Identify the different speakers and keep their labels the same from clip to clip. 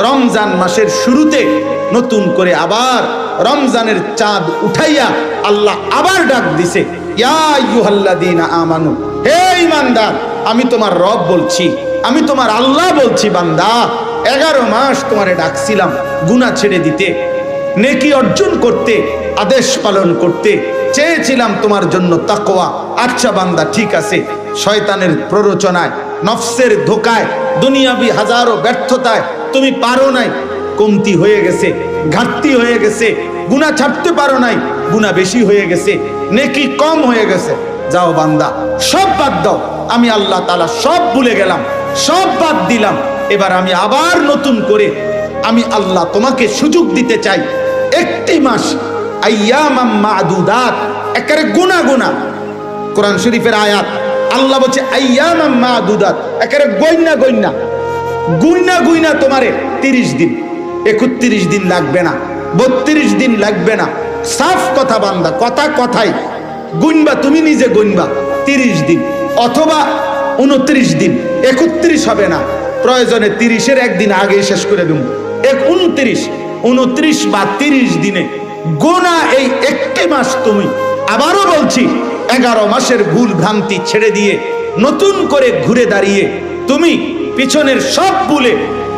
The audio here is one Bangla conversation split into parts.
Speaker 1: রমজান মাসের শুরুতে নতুন করে আবার রমজানের চাঁদ উঠাইয়া আল্লাহ আবার ডাক দিছে, ইয়া আইয়ুহাল্লাযীনা আমানু, হে ঈমানদার, আমি তোমার রব বলছি, আমি তোমার আল্লাহ বলছি, বান্দা 11 মাস তোমারে ডাকছিলাম গুনাহ ছেড়ে দিতে, নেকি অর্জন করতে, আদেশ পালন করতে চেয়েছিলাম তোমার জন্য তাকওয়া। আচ্ছা বান্দা, ঠিক আছে, শয়তানের প্ররোচনায়, নফসের ধোকায়, দুনিয়াবি হাজারো ব্যর্থতায় তুমি পারো নাই, কমতি হয়ে গেছে, ঘাটতি হয়ে গেছে, গুনাহ ছাড়তে পারো নাই, গুনাহ বেশি হয়ে গেছে, নেকি কম হয়ে গেছে। যাও বান্দা, সব বাদ দাও, আমি আল্লাহ তাআলা সব ভুলে গেলাম, সব বাদ দিলাম। এবার আমি আবার নতুন করে আমি আল্লাহ তোমাকে সুযোগ দিতে চাই। একটি মাস, আইয়ামাম মা'দুদাত, একেবারে গুনা গুনা। কোরআন শরীফের আয়াত, আল্লাহ বলছে আইয়ামাম মা'দুদাত, একেবারে গইনা গইনা, গুইনা গুইনা তোমারে 30 দিন, 31 দিন লাগবে না, 32 দিন লাগবে না। সাফ কথা বান্দা, কথা কথাই গুনবা, তুমি নিজে গুনবা 30 দিন অথবা 29 দিন, 31 হবে না, প্রয়োজনে 30-এর একদিন আগে শেষ করে দেব। 29 বা 30 দিনে গোনা এই একটি মাস তুমি, আবারও বলছি, 11 মাসের ভুল ভ্রান্তি ছেড়ে দিয়ে নতুন করে ঘুরে দাঁড়িয়ে তুমি পিছনের সব ভুলে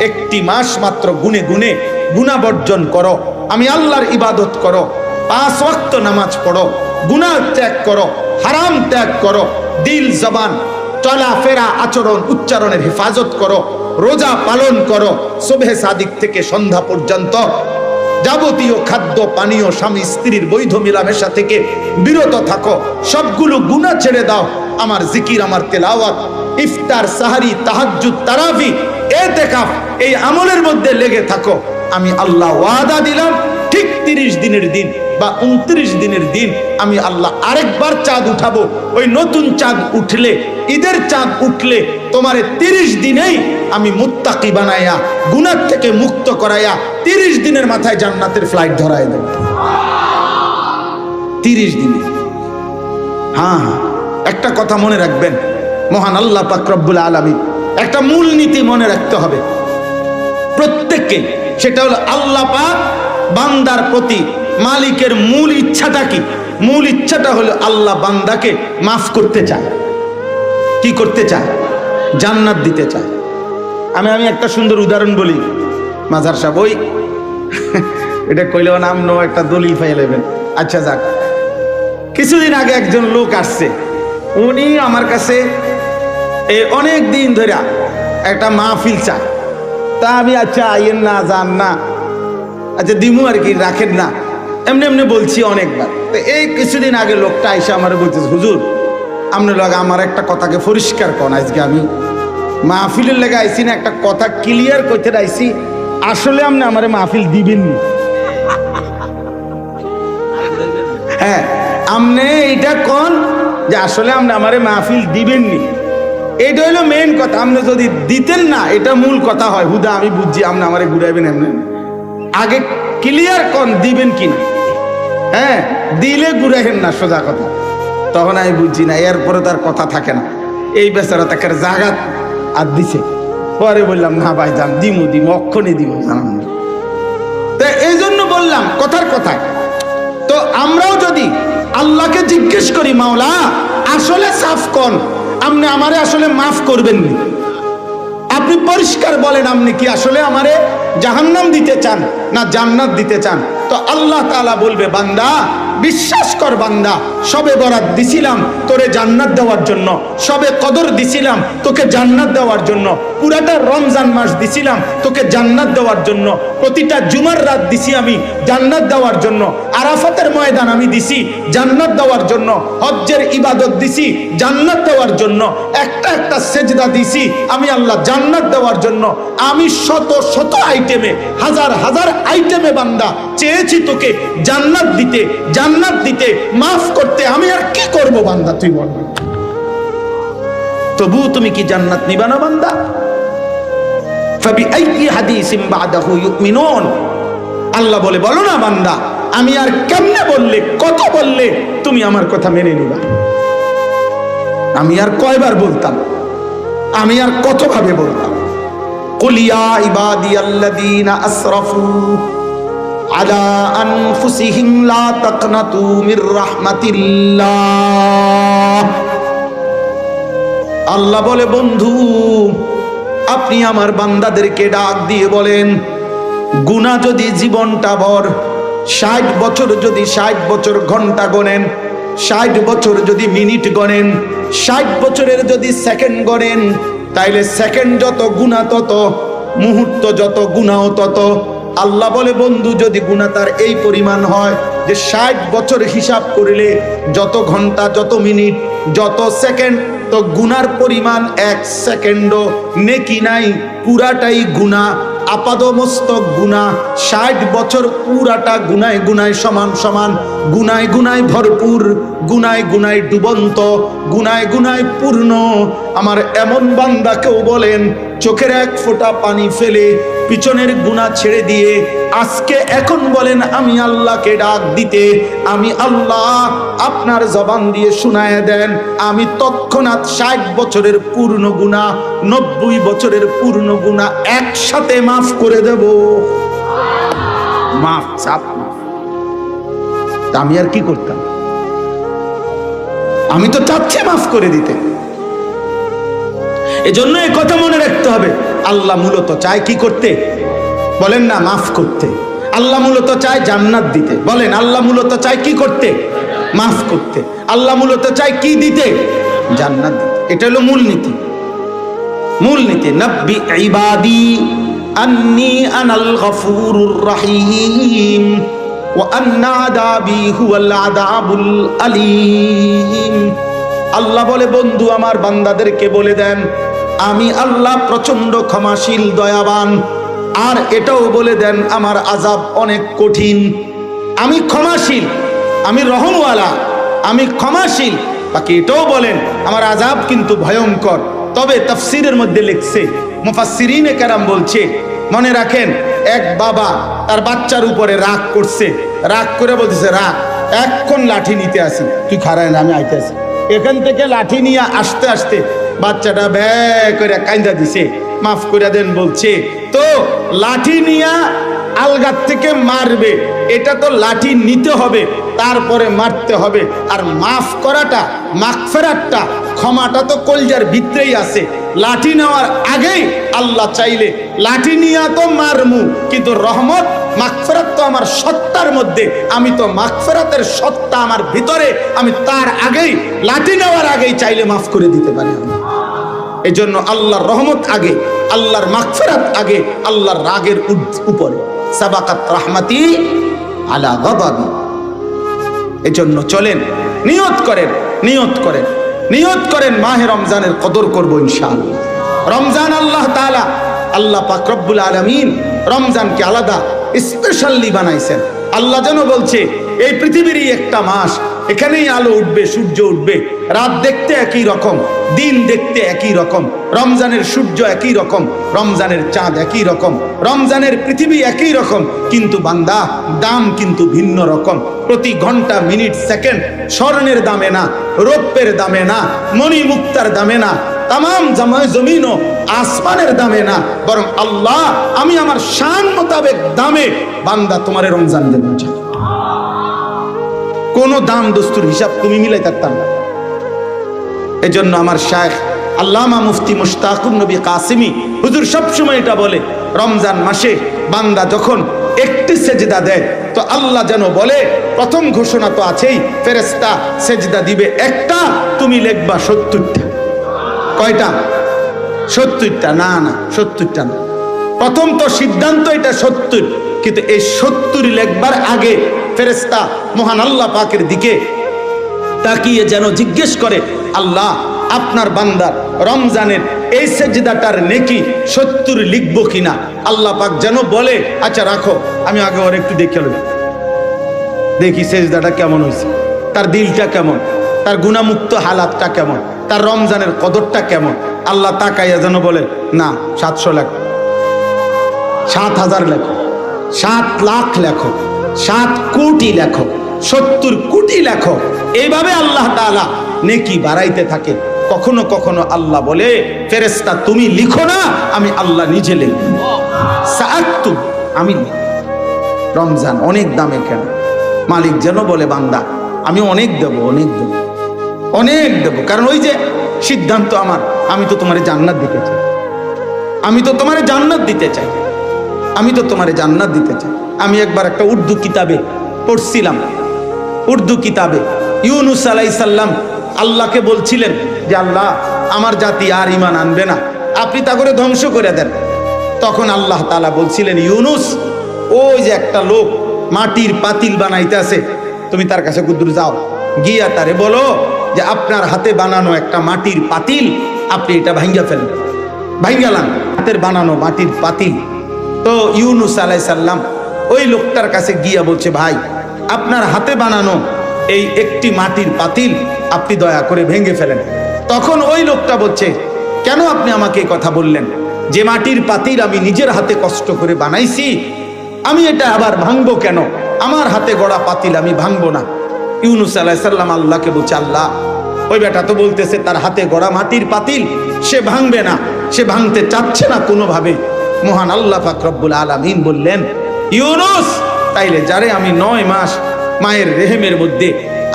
Speaker 1: একটি মাস মাত্র গুনে গুনে গুনাহ বর্জন করো, আমি আল্লাহর ইবাদত করো, 5 ওয়াক্ত নামাজ পড়ো, গুনাহ ত্যাগ করো, হারাম ত্যাগ করো, দিল জবান চলাফেরা আচরণ উচ্চারণের হেফাজত করো, রোজা পালন করো, সুবহে সাদিক থেকে সন্ধ্যা পর্যন্ত যাবতীয় খাদ্য পানীয় স্বামী স্ত্রীর বৈধ মিলামেশা থেকে বিরত থাকো, সবগুলো গুনাহ ছেড়ে দাও, আমার জিকির, আমার তেলাওয়াত, ইফতার, সাহারি, তাহাজ্জুদ, তারাবি, ইতিকাফ, এই আমলের মধ্যে লেগে থাকো। আমি আল্লাহ ওয়াদা দিলাম, ঠিক 30 দিনের দিন বা 29 দিনের দিন আমি আল্লাহ আরেকবার চাঁদ উঠাবো। ওই নতুন চাঁদ উঠলে, ঈদের চাঁদ উঠলে তোমারে 30 দিনেই আমি মুত্তাকি বানাইয়া, গুনাহ থেকে মুক্ত করাইয়া 30 দিনের মাথায় জান্নাতের ফ্লাইট ধরাই দেব। 30 দিনে। হ্যাঁ, একটা কথা মনে রাখবেন, মহান আল্লাহ পাক রব্বুল আলামিন একটা মূল নীতি মনে রাখতে হবে প্রত্যেককে, সেটা হলো আল্লাহ পাক বান্দার প্রতি মালিকের মূল ইচ্ছাটা কি? মূল ইচ্ছাটা হলো আল্লাহ বান্দাকে মাফ করতে চায়। কি করতে চায়? জান্নাত দিতে চায়। আমি একটা সুন্দর উদাহরণ বলি, মাজার সাহেব, ওই এটা কইলেও নাম নো একটা দলিল ফাইলেবেন। আচ্ছা যাক, কিছুদিন আগে একজন লোক আসছে, উনি আমার কাছে অনেক দিন ধরে একটা মাহফিল চায়। তা আমি আচ্ছা আইয়েন না, যান না, আচ্ছা দিমু আর কি, রাখেন না, এমনি এমনি বলছি অনেকবার। তো এই কিছুদিন আগে লোকটা আইসা আমার বলতেছে, হুজুর আপনার লগে আমার একটা কথাকে পরিষ্কার করেন, আজকে আমি মাহফিলের লেগে আইসি না, একটা কথা ক্লিয়ার করতে আইসি, আসলে আপনি আমারে মাহফিল দিবেননি? হ্যাঁ, আপনি এইটা কোন যে আসলে আপনি আমারে মাহফিল দিবেননি, এইটা হইলো মেইন কথা। আপনি যদি দিতেন না, এটা মূল কথা হয়, হুদা আমি বুঝছি আপনি আমারে ঘুরাইবেন, এমনি আগে ক্লিয়ার কোন দিবেন কিনা। হ্যাঁ, দিলে ঘুরাইবেন না, সোজা কথা। তখন আমি বুঝছি না, এরপরে তার কথা থাকে না, এই বেচারা তাকে জাগাত আর দিছে। পরে বললাম, না ভাই যান, দিমু অক্ষণে দিব, জানান না। তো এই জন্য বললাম কথার কথায়। তো আমরাও যদি আল্লাহকে জিজ্ঞেস করি, মাওলা আসলে সাফ কোন, আপনি আমারে আসলে মাফ করবেন নি, আপনি পরিষ্কার বলেন, আপনি কি আসলে আমারে জাহান্নাম দিতে চান না জান্নাত দিতে চান? তো আল্লাহ তাআলা বলবে, বান্দা বিশ্বাস কর, বান্দা সবে বরাত দিছিলাম তোরে জান্নাত দেওয়ার জন্য, সবে কদর দিছিলাম তোকে জান্নাত দেওয়ার জন্য, পুরাটা রমজান মাস দিছিলাম তোকে জান্নাত দেওয়ার জন্য, প্রতিটা জুমার রাত দিছি আমি জান্নাত দেওয়ার জন্য, আরাফাতের ময়দান আমি দিছি জান্নাত দেওয়ার জন্য, হজ্জের ইবাদত দিছি জান্নাত দেওয়ার জন্য, একটা একটা সেজদা দিছি আমি আল্লাহ জান্নাত দেওয়ার জন্য। আমি শত শত আইটেমে, হাজার হাজার আইটেমে বান্দা চেয়েছি তোকে জান্নাত দিতে, জান্নাত দিতে, মাফ করতে। আমি আর কি করব বান্দা, তুই বল, তবু তুমি কি জান্নাত নিবা না বান্দা? ফাবিআইয়ি হাদিসিন বাদাহু ইউমিনুন, আল্লাহ বলে, বলো না বান্দা, আমি আর কেমনে বললে, কত বললে তুমি আমার কথা মেনে নিবা? আমি আর কয়বার বলতাম, আমি আর কত ভাবে বলতাম? কুল ইয়া ইবাদিয়াল্লাযীনা আসরাফু আলা আনফুসিহিম লা তাকনাতু মির রাহমাতিল্লাহ। আল্লাহ বলে, বন্ধু আপনি আমার বান্দাদেরকে ডাক দিয়ে বলেন, গুনাহ যদি জীবনটা ভর 60 বছর যদি 60 বছর ঘন্টা গণেন, 60 বছর যদি মিনিট গণেন, 60 বছরের যদি সেকেন্ড গণেন, তাইলে সেকেন্ড যত গুনাহ তত, মুহূর্ত যত গুনাহ তত। আল্লাহ বলে, বন্ধু যদি গুনাহ তার এই পরিমাণ হয় যে 60 বছর হিসাব করিলে যত ঘন্টা, যত মিনিট, যত সেকেন্ড, তো গুনার পরিমাণ 1 সেকেন্ডও নেকি নাই, পুরাটাই গুনাহ, আপাদমস্তক গুনাহ। 60 বছর পুরাটা গুনায় গুনায় সমান সমান, গুনায় গুনায় ভরপুর, গুনায় গুনায় ডুবন্ত, গুনায় গুনায় পূর্ণ। আমার এমন বান্দাকেও বলেন চোখের এক ফোঁটা পানি ফেলে পিছনের গুনাহ ছেড়ে দিয়ে আজকে এখন বলেন আমি আল্লাহকে ডাক দিতে, আমি আল্লাহ আপনার জবান দিয়ে শুনায় দেন, আমি তৎক্ষণাৎ 60 বছরের পূর্ণ গুনাহ, 90 বছরের পূর্ণ গুনাহ একসাথে মাফ করে দেব। মাফ, চাপ মাফ। তা আমি আর কি করতাম? আমি তো চাচ্ছি মাফ করে দিতে। এজন্য এই কথা মনে রাখতে হবে, আল্লাহ মূলত চায় কি করতে? বলেন না, মাফ করতে। আল্লাহ মূলত চায় জান্নাত দিতে। বলেন, আল্লাহ মূলত চায় কি করতে? মাফ করতে। আল্লাহ মূলত চায় কি দিতে? জান্নাত দিতে। এটা হলো মূলনীতি। মূলনীতি, নব্বি ইবাদি আন্নী আনাল গফুরুর রহিম ওয়া আন্না আযাবি হুয়াল আযাবুল আলীম। আল্লাহ বলে, বন্ধু আমার বান্দাদেরকে বলে দেন আমি আল্লাহ প্রচন্ড ক্ষমাশীল, দয়াবান। আর এটাও বলে দেন আমার আযাব অনেক কঠিন। আমি ক্ষমাশীল, আমি রহমওয়ালা, আমি ক্ষমাশীল। বাকি এটাও বলেন আমার আযাব কিন্তু ভয়ঙ্কর। তবে তাফসীরের মধ্যে লিখছে, মুফাসসিরিনে কেরাম বলছে, মনে রাখেন এক বাবা তার বাচ্চার উপরে রাগ করছে, রাগ করে বলতেছে রাগ, এখন লাঠি নিতে আসি, তুই খারায় না, আমি আইতে আসি। এখান থেকে লাঠি নিয়ে আসতে আসতে বাচ্চাটা ব্যয় করে কাইন্দা দিছে, মাফ করে দেন বলছে। তো লাঠি নিয়া আলগার থেকে মারবে, এটা তো লাঠি নিতে হবে, তারপরে মারতে হবে। আর মাফ করাটা, মাগফিরাতটা, ক্ষমাটা তো কলজার ভিতরেই আছে। লাঠি নেওয়ার আগেই আল্লাহ চাইলে লাঠি নিয়া তো মারমু, কিন্তু রহমত মাগফিরাত তো আমার সত্তার মধ্যে, আমি তো মাগফিরাতের সত্তা আমার ভিতরে, আমি তার আগেই, লাঠি নেওয়ার আগেই চাইলে মাফ করে দিতে পারি। এই জন্য আল্লাহর রহমত আগে, আল্লাহর মাগফিরাত আগে, আল্লাহর রাগের উপরে। সাবাকাত রাহমাতি আলা গাদাবি। এই জন্য চলেন, নিয়ত করেন, নিয়ত করেন, নিয়ত করেন মাহে রমজানের কদর করব ইনশাআল্লাহ। রমজান আল্লাহ তাআলা, আল্লাহ পাক রব্বুল আলামিন রমজানকে আলাদা স্পেশালি বানাইছেন। আল্লাহ যেন বলছে এই পৃথিবীরই একটা মাস, এখানেই আলো উঠবে, সূর্য উঠবে, রাত দেখতে একই রকম, দিন দেখতে একই রকম, রমজানের সূর্য একই রকম, রমজানের চাঁদ একই রকম, রমজানের পৃথিবী একই রকম, কিন্তু বান্দা দাম কিন্তু ভিন্ন রকম। প্রতি ঘন্টা, মিনিট, সেকেন্ড স্বর্ণের দামে না, রৌপ্যের দামে না, মণি মুক্তার দামে না, তামাম জমিন ও আসমানের দামে না, বরং আল্লাহ আমি আমার শান মোতাবেক দামে বান্দা তোমারে রমজান দেব। কোন দাম দস্তুর হিসাব তুমি মিলাই থাকতাম না। এই জন্য আমার শায়েখ আল্লামা মুফতি মুশতাকুর নবী কাসিমি হুজুর সবসময় এটা বলে, রমজান মাসে বান্দা যখন একটি সেজদা দেয় তো আল্লাহ যেন বলে, প্রথম ঘোষণা তো আছেই, ফেরেশতা সেজদা দিবে একটা, তুমি লিখবা 70টা। কয়টা? 70টা। না না, 70টা না। প্রথম তো সিদ্ধান্ত এটা 70, কিন্তু এই 70 লেখবার আগে ফেরেশতা মহান আল্লাহ পাকের দিকে তাকিয়ে যেন জিজ্ঞেস করে, আল্লাহ আপনার বান্দার রমজানের এই সেজদাটার নেকি 70 লিখবো কিনা। আল্লাহ পাক যেন বলে, আচ্ছা রাখো, আমি আগে ওর একটু দেখে লই, দেখি সেজদাটা কেমন হয়েছে, তার দিলটা কেমন, তার গুনাহমুক্ত হালাতটা কেমন, তার রমজানের কদরটা কেমন। আল্লাহ তাকাইয়া যেন বলে, না 700 লেখো, 7000 লেখো, 7 লাখ লেখো, 7 কোটি লেখো, 70 কোটি লেখো। এইভাবে আল্লাহ তাআলা নেকি বাড়াইতে থাকে। কখনো কখনো আল্লাহ বলে, ফেরেশতা তুমি লিখো না, আমি আল্লাহ নিজে লিখব। সাআক্তুব, আমি লিখব। রমজান অনেক দামে কেন? মালিক যেন বলে, বান্দা আমি অনেক দেব, অনেক দেব, অনেক দেব। কারণ ওই যে সিদ্ধান্ত আমার, আমি তো তোমার জান্নাত দিতে চাই, আমি তো তোমার জান্নাত দিতে চাই, আমি তো তোমার জান্নাত দিতে চাই। আমি একবার একটা উর্দু কিতাবে পড়ছিলাম, উর্দু কিতাবে ইউনুস আলাইহিস সালাম আল্লাহকে বলছিলেন যে আল্লাহ আমার জাতি আর ঈমান আনবে না, আপনি তা করে ধ্বংস করে দেন। তখন আল্লাহ তাআলা বলছিলেন, ইউনুস ওই যে একটা লোক মাটির পাতিল বানাইতে আছে, তুমি তার কাছে কুদ্দুর যাও, গিয়া তারে বলো যে আপনার হাতে বানানো একটা মাটির পাতিল, আপনি এটা ভাঙ্গা ফেলেন। ভাঙ্গালাম হাতের বানানো মাটির পাতিল। তো ইউনুস আলাইহিস সালাম ওই লোকটার কাছে গিয়া বলছে, ভাই আপনার হাতে বানানো এই একটি মাটির পাতিল আপনি দয়া করে ভেঙে ফেলেন। তখন ওই লোকটা বলছে, কেন আপনি আমাকে এই কথা বললেন? যে মাটির পাতিল আমি নিজের হাতে কষ্ট করে বানাইছি, আমি এটা আবার ভাঙবো কেন? আমার হাতে গড়া পাতিল আমি ভাঙবো না। ইউনুস আলাইহিস সালাম আল্লাহকে বলছে, আল্লাহ ওই বেটা তো বলতেছে তার হাতে গড়া মাটির পাতিল সে ভাঙবে না, সে ভাঙতে চাচ্ছে না কোনোভাবে। মহান আল্লাহ পাক রব্বুল আলামিন বললেন, ইউনুস তাইলে যারে আমি 9 মাস মায়ের রেহেমের মধ্যে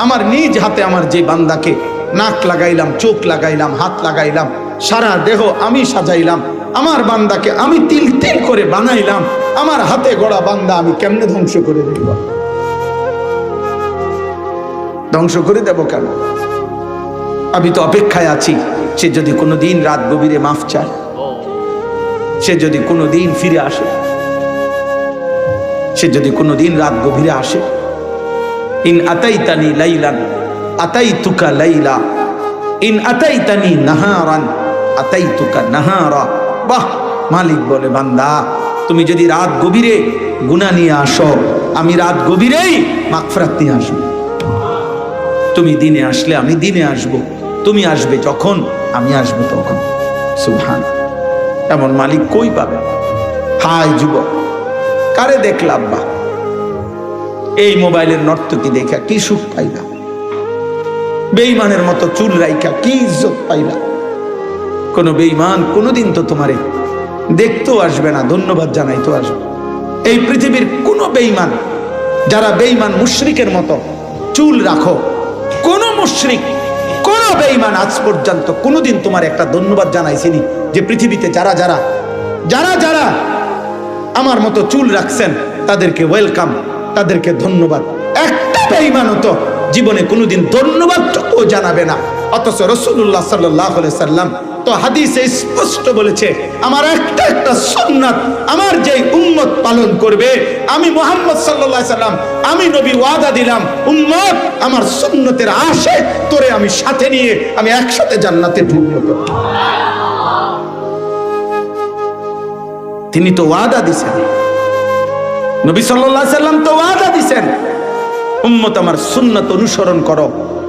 Speaker 1: আমার নিজ হাতে আমার যে বান্দাকে নাক লাগাইলাম, চোখ লাগাইলাম, হাত লাগাইলাম, সারা দেহ আমি সাজাইলাম, আমার বান্দাকে আমি তিল তিল করে বানাইলাম, আমার হাতে গড়া বান্দা আমি কেমনে ধ্বংস করে দেব? ধ্বংস করে দেব কেন? আমি তো অপেক্ষায় আছি সে যদি কোনোদিন রাত গভীরে মাফ চায়, সে যদি কোনোদিন ফিরে আসে, সে যদি কোনোদিন রাত গভীরে আসে। ইন আতাইতানি লাইলান আতাইতুকা লাইলা, ইন আতাইতানি নাহারান আতাইতুকা নাহারা। বাহ! মালিক বলে, বান্দা তুমি যদি রাত গভীরে গুনাহ নিয়ে আসো, আমি রাত গভীরেই মাগফিরাত নিয়ে আসব। তুমি দিনে আসলে আমি দিনে আসব, তুমি আসবে যখন আমি আসব তখন। সুবহান! এমন মালিক কই পাবে? হায় যুবক, কারে দেখলাম বা এই মোবাইলের নর্তকী দেখা কি সুখ পাইলা? বেঈমানের মতো চুল রাইখা কি ইজ্জত পাইলা? কোন বেঈমান কোনোদিন তো তোমারে দেখতেও আসবে না, ধন্যবাদ জানাইতেও আসবে। এই পৃথিবীর কোন বেঈমান, যারা বেঈমান মুশরিকের মতো চুল রাখো, কোন মুশরিক, কোন বেঈমান আজ পর্যন্ত কোনোদিন তোমার একটা ধন্যবাদ জানাইছেনি? যে পৃথিবীতে যারা যারা যারা যারা আমার মতো চুল রাখছেন তাদেরকে ওয়েলকাম, তাদেরকে ধন্যবাদ। একটা বেঈমানও তো জীবনে কোনোদিন ধন্যবাদটুকু জানাবে না। অথচ রাসূলুল্লাহ সাল্লাল্লাহু আলাইহি সাল্লাম তো হাদিসে স্পষ্ট বলেছে, আমার একটা একটা সুন্নাত আমার যেই উম্মত পালন করবে, আমি মুহাম্মদ সাল্লাল্লাহু আলাইহি সাল্লাম, আমি নবী ওয়াদা দিলাম, উম্মত আমার সুন্নতের আশিক তোরে আমি সাথে নিয়ে আমি একসাথে জান্নাতে ঢুকবো। তিনি তো ওয়াদা দিছেন, নবী সাল্লাল্লাহু আলাইহি সাল্লাম তো ওয়াদা দিছেন, উম্মত আমার সুন্নাত অনুসরণ করো,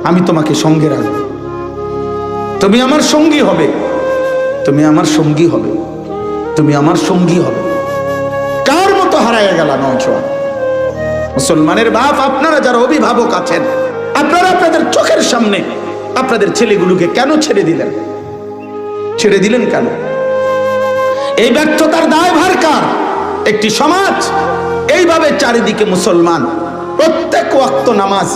Speaker 1: আমি তোমাকে সঙ্গে রাখবো, তুমি আমার সঙ্গী হবে, তুমি আমার সঙ্গী হবে, তুমি আমার সঙ্গী হবে। কার মতো হারায় গেল নওজোয়ান? মুসলমানের বাপ আপনারা যারা অভিভাবক আছেন, আপনারা আপনাদের চোখের সামনে আপনাদের ছেলেগুলোকে কেন ছেড়ে দিলেন? ছেড়ে দিলেন কেন? এই ব্যর্থতার দায়ভার কার? একটি সমাজ এইভাবে চারিদিকে মুসলমান, প্রত্যেক ওয়াক্ত নামাজ,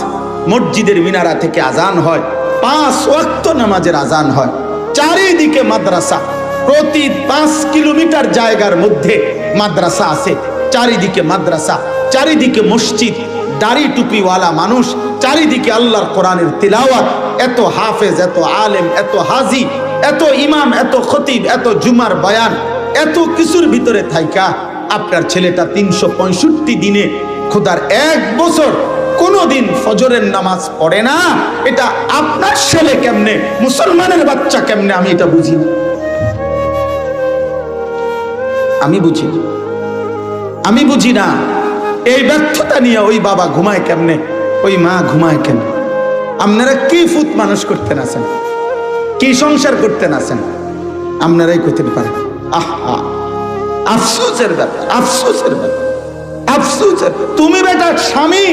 Speaker 1: মসজিদের মিনারা থেকে আজান হয়, 5 ওয়াক্ত নামাজের আজান হয়, চারিদিকে মাদ্রাসা, প্রতি 5 কিলোমিটার জায়গার মধ্যে মাদ্রাসা আছে, চারিদিকে মাদ্রাসা, চারিদিকে মসজিদ, দাড়ি টুপিওয়ালা মানুষ, চারিদিকে আল্লাহর কোরআনের তিলাওয়াত, এত হাফেজ, এত আলেম, এত হাজি, এত ইমাম, এত খতিব, এত জুমার বয়ান, এত কিছুর ভিতরে থাইকা আপনার ছেলেটা 365 দিনে খোদার 1 বছর কোনদিন ফজরের নামাজ পড়ে না। এটা আপনার ছেলে কেমনে, মুসলমানের বাচ্চা কেমনে, আমি এটা বুঝি না। আমি বুঝি, আমি বুঝি না। এই ব্যর্থতা নিয়ে ওই বাবা ঘুমায় কেমনে, ওই মা ঘুমায় কেমনে? আপনারা কি ফুত মানুষ করতেন আছেন, কি সংসার করতেন আছেন, আপনারাই করতে পারেন। আহা, আফসোসের ব্যাপার, আফসোসের ব্যাপার, আফসোসের। তুমি বেটা স্বামী,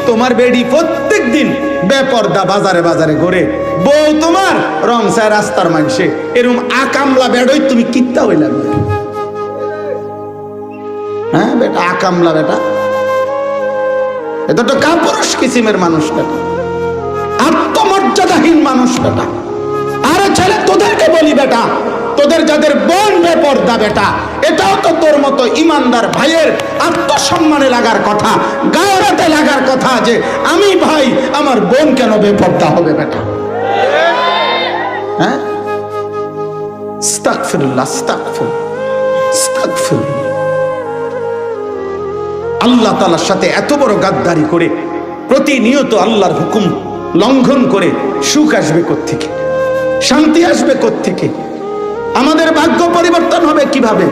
Speaker 1: তোমার বেডি প্রত্যেক দিন বেপর্দা বাজারে বাজারে ঘুরে, বউ তোমার রংসায় রাস্তার মানুষে এরকম আকামলা বেড়ই তুমি কিত্তা হইলাম? হ্যাঁ বেটা, আকামলা বেটা, এটা তো কাপুরুষ কিসিমের মানুষ বেটা, আত্মমর্যাদাহীন মানুষ বেটা। আরে ছেলে, তোদেরকে বলি বেটা, তোদের যাদের বোন বেপর্দা বেটা, এটাও তো তোর মতো ইমানদার ভাইয়ের আত্মসম্মানে লাগার কথা, গায়রাতে লাগার কথা যে আমি ভাই, আমার বোন কেন বেপর্দা হবে বেটা? হ্যাঁ, আস্তাগফিরুল্লাহ, আস্তাগফিরুল্লাহ, আস্তাগফিরুল্লাহ। আল্লাহ তাআলার সাথে এত বড় গাদ্দারি করে প্রতিনিয়ত আল্লাহর হুকুম লঙ্ঘন করে সুখ আসবে কোত্থেকে? শান্তি আসবে কোত্থেকে? আমাদের ভাগ্য পরিবর্তন হবে কিভাবে?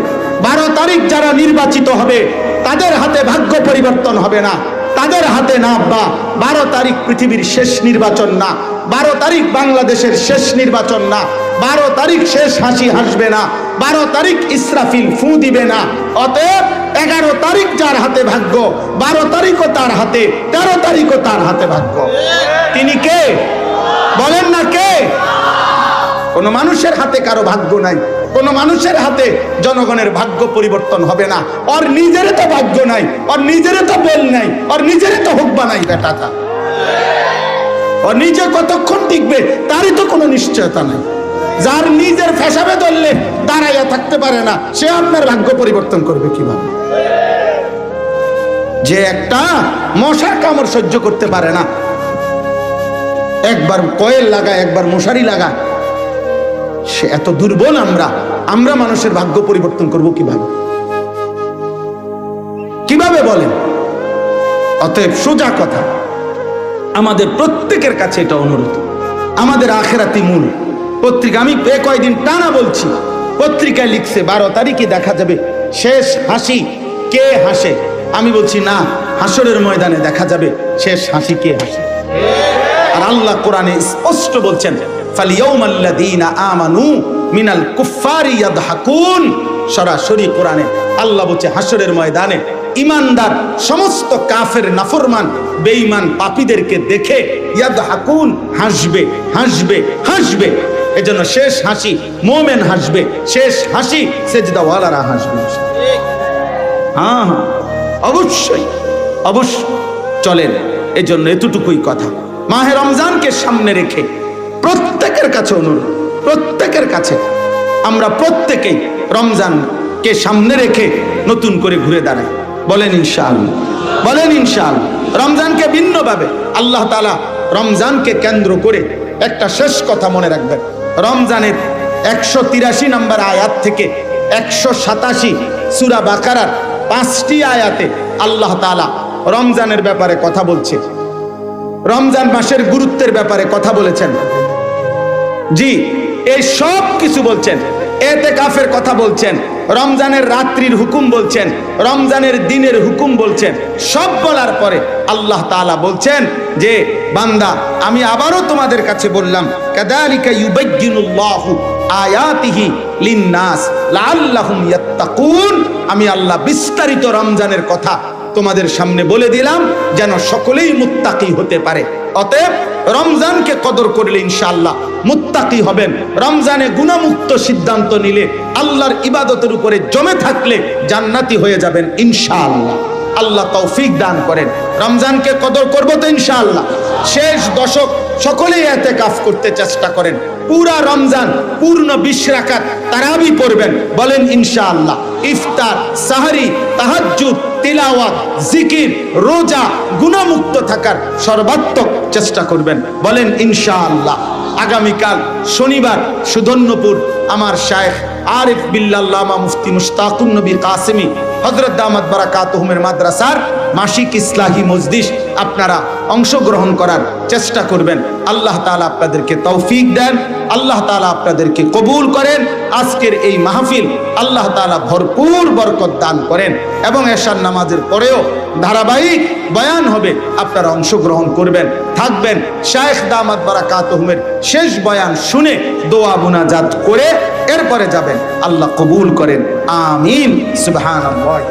Speaker 1: 12 তারিখ যারা নির্বাচিত হবে তাদের হাতে ভাগ্য পরিবর্তন হবে না, তাদের হাতে না। বা 12 তারিখ পৃথিবীর শেষ নির্বাচন না, 12 তারিখ বাংলাদেশের শেষ নির্বাচন না, 12 তারিখ শেষ হাসি হাসবে না, 12 তারিখ ইসরাফিল ফু দিবে না। অতএব 11 তারিখ যার হাতে ভাগ্য, 12 তারিখও তার হাতে, 13 তারিখও তার হাতে ভাগ্য। তিনি কে? বলেন না কে? কোন মানুষের হাতে কারো ভাগ্য নাই, কোন মানুষের হাতে জনগণের ভাগ্য পরিবর্তন হবে না। ওর নিজের তো ভাগ্য নাই, ওর নিজের তো বল নাই, ওর নিজের তো হুকবা নাই বেটাটা। ওর নিজে কতক্ষণ টিকবে তারই তো কোনো নিশ্চয়তা নাই। যার নিজের ফেসাবে ধরলে দাঁড়াইয়া থাকতে পারে না, সে আপনার ভাগ্য পরিবর্তন করবে কিভাবে? যে একটা মশার কামড় সহ্য করতে পারে না, একবার কয়েল লাগায়, একবার মশারি লাগায়, সে এত দুর্বল। আমরা মানুষের ভাগ্য পরিবর্তন করব কিভাবে? কিভাবে বলেন? অতএব সোজা কথা, আমাদের প্রত্যেকের কাছে এটা অনুরোধ, আমাদের আখেরাতি মূল পত্রিকা, আমি কয়েকদিন টানা বলছি, পত্রিকায় লিখছে 12 তারিখে দেখা যাবে শেষ হাসি কে হাসে। আমি বলছি না, হাসরের ময়দানে দেখা যাবে শেষ হাসি কে হাসে। আর আল্লাহ কোরআনে স্পষ্ট বলছেন, ফালিয়াউমাল্লাযীনা আমানু মিনাল কুফফারি ইয়াদহাকুন। সরাসরি কোরআনে আল্লাহ বলছে হাসরের ময়দানে ইমানদার সমস্ত কাফের, নাফরমান, বেঈমান, পাপীদেরকে দেখে ইয়াদহাকুন, হাসবে, হাসবে, হাসবে। এজন্য শেষ হাসি মুমিন হাসবে, শেষ হাসি সেজদাওয়ালারা হাসবে। হ্যাঁ হ্যাঁ, অবশ্যই অবশ্যই। চলেন, এজন্য এতটুকুই কথা। মাহে রমজানকে সামনে রেখে প্রত্যেকের কাছে অনুরোধ, প্রত্যেকের কাছে আমরা প্রত্যেকেই রমজানকে সামনে রেখে নতুন করে ঘুরে দাঁড়াই। বলেন ইনশাআল্লাহ, বলেন ইনশাআল্লাহ। রমজানকে ভিন্নভাবে আল্লাহ তাআলা রমজানকে কেন্দ্র করে একটা শেষ কথা মনে রাখবেন। রমজানের 183 নম্বর আয়াত থেকে 187 সূরা বাকারার 5টি আয়াতে আল্লাহ তাআলা রমজানের ব্যাপারে কথা বলছে, রমজান মাসের গুরুত্বের ব্যাপারে কথা বলেছেন। জি, এই সব কিছু বলছেন, এতেকাফের কথা বলছেন, রমজানের রাত্রির হুকুম বলছেন, রমজানের দিনের হুকুম বলছেন। সব বলার পরে আল্লাহ তাআলা বলছেন যে বান্দা, আমি আবারও তোমাদের কাছে বললাম, কাযালিকা ইউবায়্যিনুল্লাহু আয়াতিহি লিন-নাস লাআল্লাহুম ইয়াত্তাকুন। আমি আল্লাহ বিস্তারিত রমজানের কথা তোমাদের সামনে বলে দিলাম যেন সকলেই মুত্তাকি হতে পারে। অতএব রমজানকে কদর করলে ইনশাআল্লাহ মুত্তাকি হবেন। রমজানে গুনাহমুক্ত সিদ্ধান্ত নিলে, আল্লাহর ইবাদতের উপরে জমে থাকলে জান্নাতি হয়ে যাবেন ইনশাআল্লাহ। আল্লাহ তৌফিক দান করেন। রমজানকে কদর করব তো ইনশাআল্লাহ। শেষ দশক সকলেই ইতিকাফ করতে চেষ্টা করেন। পুরা রমজান পূর্ণ 20 রাকাত তারাবি পড়বেন, বলেন ইনশাআল্লাহ। ইফতার, সাহরি, তাহাজ্জুদ, তিলাওয়াত, জিকির, রোজা, গুনাহমুক্ত থাকার সর্বাত্মক চেষ্টা করবেন, বলেন ইনশাআল্লাহ। আগামীকাল শনিবার সুধন্যপুর আমার শায়েখ আরিফ বিল্লাল্লামা মুফতি মুশতাকুন নবী কাসেমি হযরত দামাত বারাকাতুহুমের মাদ্রাসার মাসিক ইসলাহি মজলিস আপনারা অংশগ্রহণ করার চেষ্টা করবেন। আল্লাহ তাআলা আপনাদেরকে তৌফিক দেন, আল্লাহ তাআলা আপনাদেরকে কবুল করেন। আজকের এই মাহফিল আল্লাহ তাআলা ভরপুর বরকত দান করেন এবং এশার নামাজের পরেও ধারাবাহিক বয়ান হবে, আপনারা অংশগ্রহণ করবেন, থাকবেন। শায়েখ দামাত বারাকাতুহুমের শেষ বয়ান শুনে দোয়া মুনাজাত করে এরপরে যাবেন। আল্লাহ কবুল করেন, আমিন। সুবহানাল্লাহ।